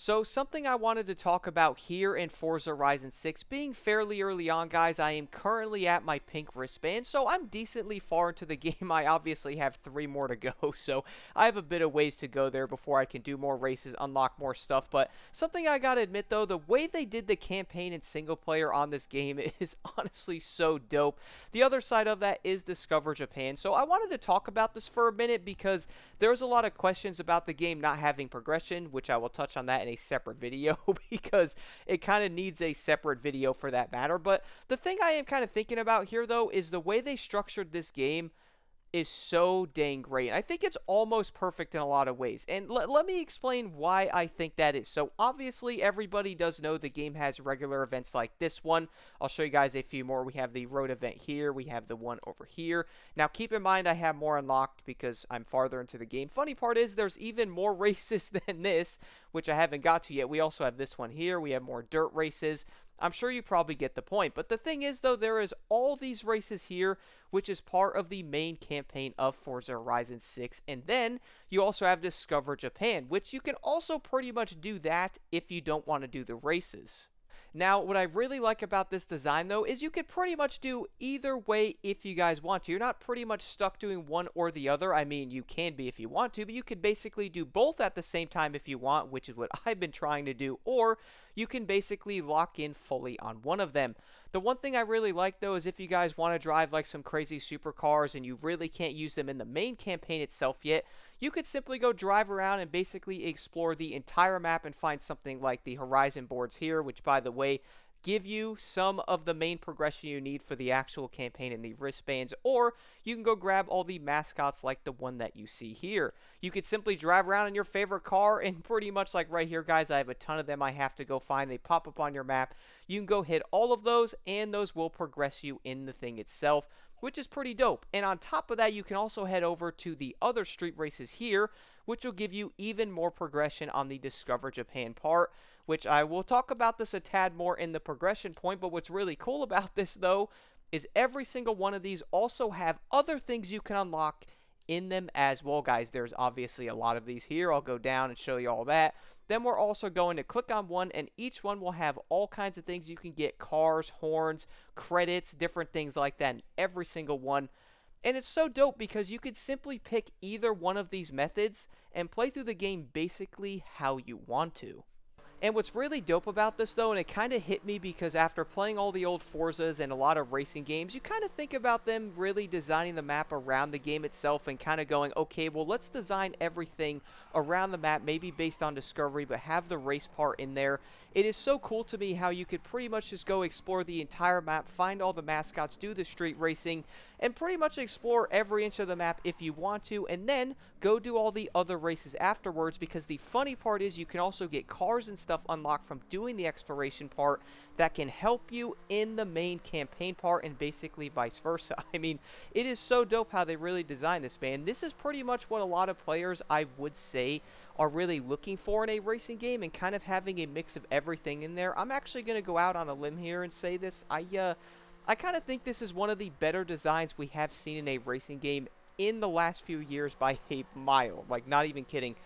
So something I wanted to talk about here in Forza Horizon 6, being fairly early on, guys, I am currently at my pink wristband, so I'm decently far into the game. I obviously have 3 more to go, so I have a bit of ways to go there before I can do more races, unlock more stuff. But something I gotta admit though, the way they did the campaign and single player on this game is honestly so dope. The other side of that is Discover Japan, so I wanted to talk about this for a minute because there's a lot of questions about the game not having progression, which I will touch on that in a separate video because it kind of needs a separate video for that matter. But the thing I am kind of thinking about here though is the way they structured this game is so dang great. I think it's almost perfect in a lot of ways. And let me explain why I think that is. So obviously everybody does know the game has regular events like this one. I'll show you guys a few more. We have the road event here. We have the one over here. Now keep in mind I have more unlocked because I'm farther into the game. Funny part is there's even more races than this, which I haven't got to yet. We also have this one here. We have more dirt races. I'm sure you probably get the point. But the thing is, though, there is all these races here, which is part of the main campaign of Forza Horizon 6. And then you also have Discover Japan, which you can also pretty much do that if you don't want to do the races. Now, what I really like about this design, though, is you could pretty much do either way if you guys want to. You're not pretty much stuck doing one or the other. I mean, you can be if you want to, but you could basically do both at the same time if you want, which is what I've been trying to do, or you can basically lock in fully on one of them. The one thing I really like, though, is if you guys want to drive like some crazy supercars and you really can't use them in the main campaign itself yet, you could simply go drive around and basically explore the entire map and find something like the Horizon boards here, which, by the way, give you some of the main progression you need for the actual campaign in the wristbands, or you can go grab all the mascots like the one that you see here. You could simply drive around in your favorite car, and pretty much like right here, guys, I have a ton of them I have to go find. They pop up on your map. You can go hit all of those, and those will progress you in the thing itself, which is pretty dope. And on top of that, you can also head over to the other street races here, which will give you even more progression on the Discover Japan part, which I will talk about this a tad more in the progression point. But what's really cool about this, though, is every single one of these also have other things you can unlock in them as well, guys. There's obviously a lot of these here. I'll go down and show you all that. Then we're also going to click on one, and each one will have all kinds of things you can get: cars, horns, credits, different things like that in every single one. And it's so dope because you could simply pick either one of these methods and play through the game basically how you want to. And what's really dope about this, though, and it kind of hit me because after playing all the old Forzas and a lot of racing games, you kind of think about them really designing the map around the game itself and kind of going, okay, well, let's design everything around the map, maybe based on discovery, but have the race part in there. It is so cool to me how you could pretty much just go explore the entire map, find all the mascots, do the street racing, and pretty much explore every inch of the map if you want to, and then go do all the other races afterwards, because the funny part is you can also get cars and stuff unlocked from doing the exploration part that can help you in the main campaign part, and basically vice versa. I mean, it is so dope how they really designed this, man. This is pretty much what a lot of players, I would say, are really looking for in a racing game, and kind of having a mix of everything in there. I'm actually going to go out on a limb here and say this. I kind of think this is one of the better designs we have seen in a racing game in the last few years by a mile. Like, not even kidding.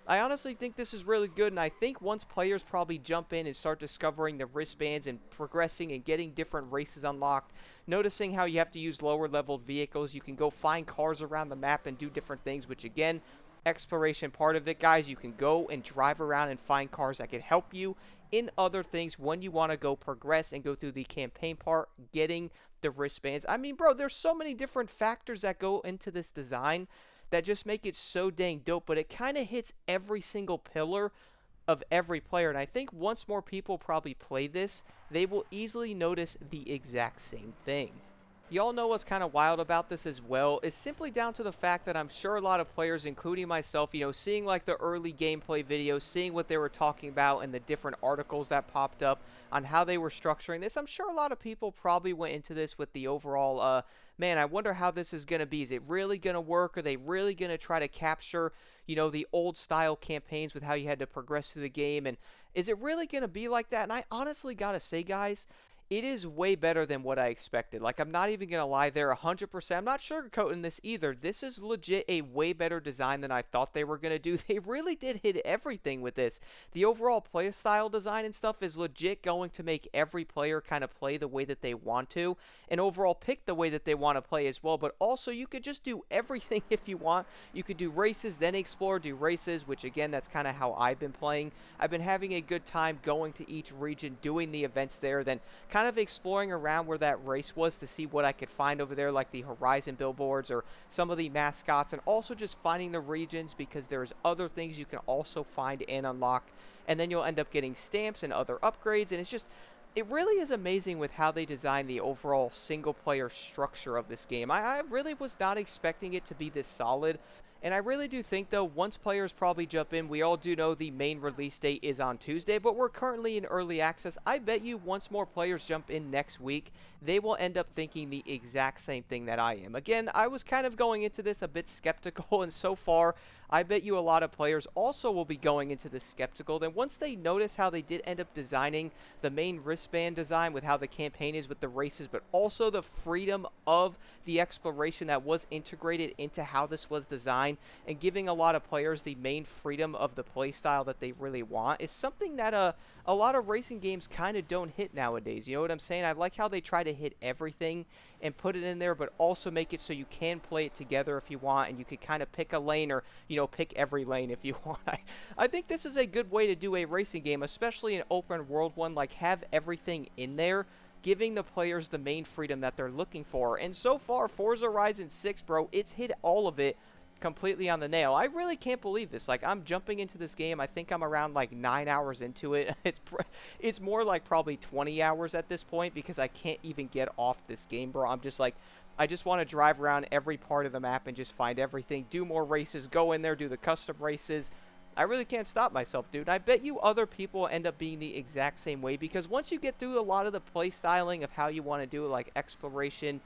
I honestly think this is really good, and I think once players probably jump in and start discovering the wristbands and progressing and getting different races unlocked, noticing how you have to use lower leveled vehicles, you can go find cars around the map and do different things, which again, exploration part of it, guys, you can go and drive around and find cars that can help you in other things when you want to go progress and go through the campaign part, getting the wristbands. I mean, bro, there's so many different factors that go into this design that just make it so dang dope, but it kind of hits every single pillar of every player. And I think once more people probably play this, they will easily notice the exact same thing. Y'all know what's kind of wild about this as well is simply down to the fact that I'm sure a lot of players, including myself, seeing like the early gameplay videos, seeing what they were talking about and the different articles that popped up on how they were structuring this, I'm sure a lot of people probably went into this with the overall, man, I wonder how this is going to be. Is it really going to work? Are they really going to try to capture, the old style campaigns with how you had to progress through the game? And is it really going to be like that? And I honestly got to say, guys, It is way better than what I expected. Like, I'm not even gonna lie there, 100%. I'm not sugarcoating this either. This is legit a way better design than I thought they were gonna do. They really did hit everything with this. The overall play style design and stuff is legit going to make every player kind of play the way that they want to, and overall pick the way that they want to play as well. But also, you could just do everything if you want. You could do races, then explore, do races, which again, that's kind of how I've been playing. I've been having a good time going to each region, doing the events there, then kind of exploring around where that race was to see what I could find over there, like the Horizon billboards or some of the mascots, and also just finding the regions because there's other things you can also find and unlock, and then you'll end up getting stamps and other upgrades, and it really is amazing with how they design the overall single player structure of this game. I really was not expecting it to be this solid. And I really do think, though, once players probably jump in, we all do know the main release date is on Tuesday, but we're currently in early access. I bet you once more players jump in next week, they will end up thinking the exact same thing that I am. Again, I was kind of going into this a bit skeptical, and so far, I bet you a lot of players also will be going into this skeptical. Then once they notice how they did end up designing the main wristband design with how the campaign is with the races, but also the freedom of the exploration that was integrated into how this was designed, and giving a lot of players the main freedom of the playstyle that they really want, is something that a lot of racing games kind of don't hit nowadays. You know what I'm saying? I like how they try to hit everything and put it in there, but also make it so you can play it together if you want, and you could kind of pick a lane, or pick every lane if you want. I think this is a good way to do a racing game, especially an open world one. Like, have everything in there, giving the players the main freedom that they're looking for. And so far, Forza Horizon 6, bro, it's hit all of it completely on the nail. I really can't believe this. Like, I'm jumping into this game. I think I'm around like 9 hours into it. It's more like probably 20 hours at this point, because I can't even get off this game, bro. I'm just like, I just want to drive around every part of the map and just find everything, do more races, go in there, do the custom races. I really can't stop myself, dude. I bet you other people end up being the exact same way, because once you get through a lot of the play styling of how you want to do it, like exploration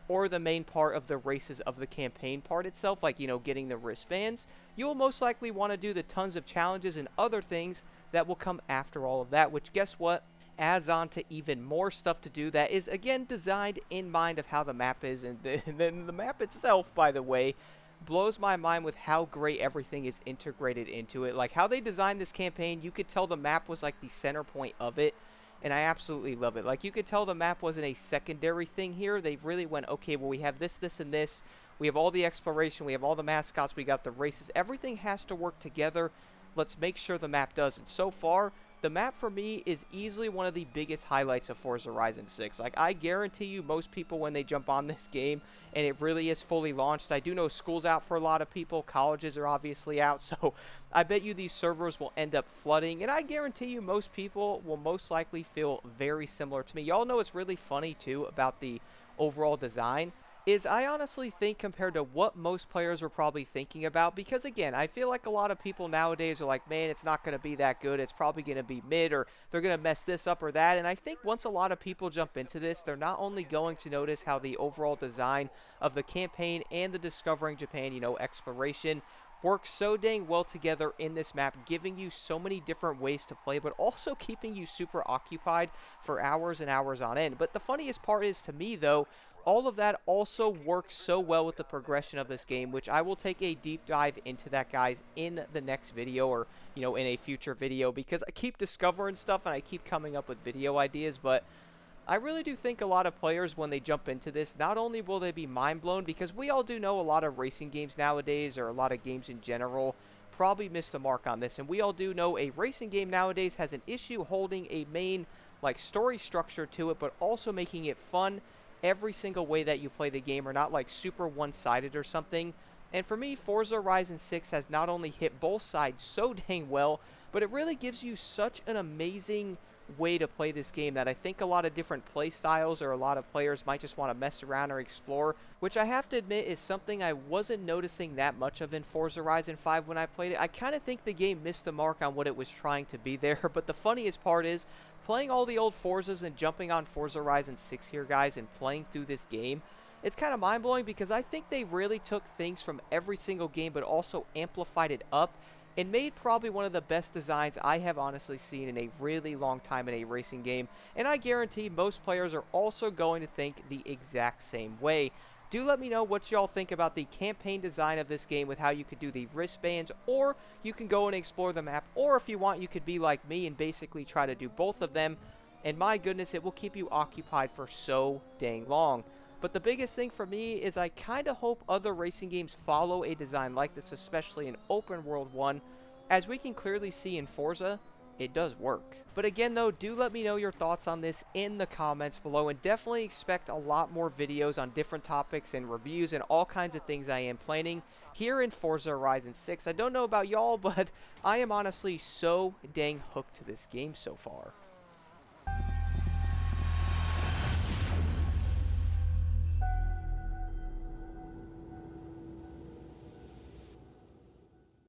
or the main part of the races of the campaign part itself, like, getting the wristbands, you will most likely want to do the tons of challenges and other things that will come after all of that, which, guess what, adds on to even more stuff to do that is, again, designed in mind of how the map is. And then the map itself, by the way, blows my mind with how great everything is integrated into it. Like, how they designed this campaign, you could tell the map was like the center point of it, and I absolutely love it. Like, you could tell the map wasn't a secondary thing here. They really went, okay, well, we have this, this, and this. We have all the exploration. We have all the mascots. We got the races. Everything has to work together. Let's make sure the map does. And so far, the map for me is easily one of the biggest highlights of Forza Horizon 6. Like, I guarantee you most people, when they jump on this game and it really is fully launched, I do know school's out for a lot of people, colleges are obviously out, so I bet you these servers will end up flooding, and I guarantee you most people will most likely feel very similar to me. Y'all know it's really funny too about the overall design is I honestly think, compared to what most players were probably thinking about, because again, I feel like a lot of people nowadays are like, man, it's not going to be that good, it's probably going to be mid, or they're going to mess this up or that. And I think once a lot of people jump into this, they're not only going to notice how the overall design of the campaign and the Discovering Japan, exploration work so dang well together in this map, giving you so many different ways to play, but also keeping you super occupied for hours and hours on end. But the funniest part is, to me though, all of that also works so well with the progression of this game, which I will take a deep dive into that, guys, in the next video, or, in a future video, because I keep discovering stuff and I keep coming up with video ideas. But I really do think a lot of players, when they jump into this, not only will they be mind blown, because we all do know a lot of racing games nowadays, or a lot of games in general, probably miss the mark on this. And we all do know a racing game nowadays has an issue holding a main, like, story structure to it, but also making it fun every single way that you play the game, or not like super one-sided or something. And for me, Forza Horizon 6 has not only hit both sides so dang well, but it really gives you such an amazing way to play this game that I think a lot of different play styles, or a lot of players, might just want to mess around or explore, which I have to admit is something I wasn't noticing that much of in Forza Horizon 5 when I played it. I kind of think the game missed the mark on what it was trying to be there. But the funniest part is, playing all the old Forzas and jumping on Forza Horizon 6 here, guys, and playing through this game, it's kind of mind-blowing, because I think they really took things from every single game but also amplified it up and made probably one of the best designs I have honestly seen in a really long time in a racing game, and I guarantee most players are also going to think the exact same way. Do let me know what y'all think about the campaign design of this game with how you could do the wristbands, or you can go and explore the map, or if you want, you could be like me and basically try to do both of them, and my goodness, it will keep you occupied for so dang long. But the biggest thing for me is I kind of hope other racing games follow a design like this, especially an open world one. As we can clearly see in Forza, it does work. But again though, do let me know your thoughts on this in the comments below, and definitely expect a lot more videos on different topics and reviews and all kinds of things I am planning here in Forza Horizon 6. I don't know about y'all, but I am honestly so dang hooked to this game so far.